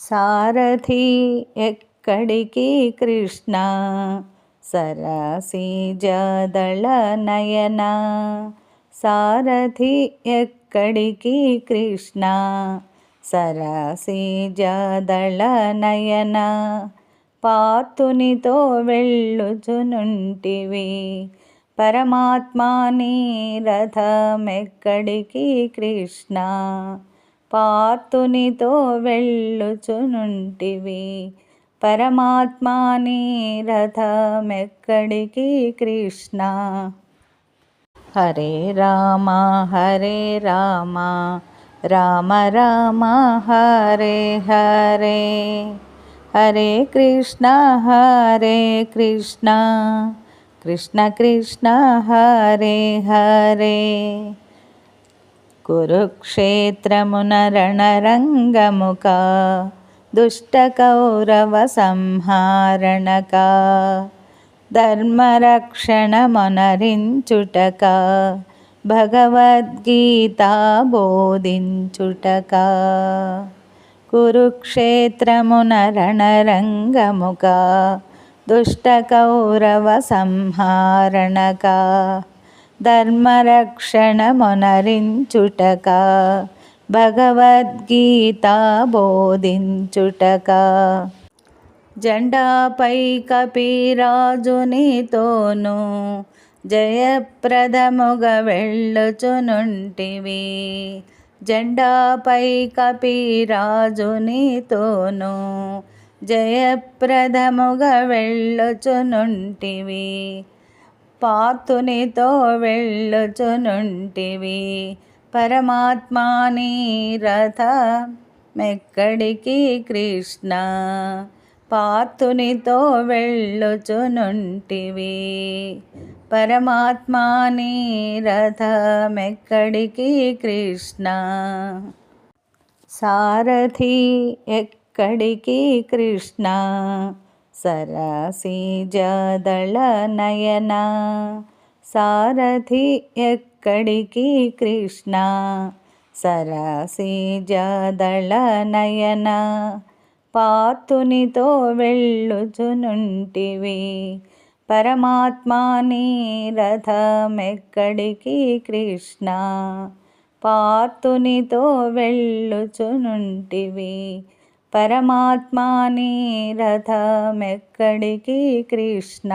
సారథి ఎక్కడికి కృష్ణ సరసిజదళ నయన. సారథి ఎక్కడికి కృష్ణ సరసిజదళ నయన. పార్థునితో వెళ్ళుచునుంటివి పరమాత్మా నీ రథమెక్కడికి కృష్ణ. పార్థునితో వెళ్ళుచునుంటివి పరమాత్మా నీ రథమెక్కడికి కృష్ణ. హరే రామ హరే రామ రామ రామ హరే హరే. హరే కృష్ణ కృష్ణ కృష్ణ హరే హరే. కురుక్షేత్రమున రణరంగముక దుష్ట కౌరవ సంహారణక. ధర్మరక్షణమొనరించుటక భగవద్గీత బోధించుటక. కురుక్షేత్రమున రణరంగముక దుష్ట కౌరవ సంహారణక. ధర్మరక్షణమొనరించుటక భగవద్గీత బోధించుటక. జెండాపై కపిరాజునితోను జయప్రదముగా వెళ్ళుచునుంటివి. జెండాపై కపిరాజునితోను జయప్రదముగా వెళ్ళుచునుంటివి. పార్థునితో వెళ్ళుచునుంటివి పరమాత్మా నీ రథమెక్కడికి కృష్ణ. పార్థునితో వెళ్ళుచునుంటివి పరమాత్మా నీ రథమెక్కడికి కృష్ణ. సారథి ఎక్కడికి కృష్ణ సరసిజదళ నయన. సారథి ఎక్కడికి కృష్ణ సరసిజదళ నయన. పార్థునితో వెళ్ళుచునుంటివి పరమాత్మా నీ రథమెక్కడికి కృష్ణ. పార్థునితో వెళ్ళుచునుంటివి పరమాత్మా నీ రథమెక్కడికి కృష్ణ.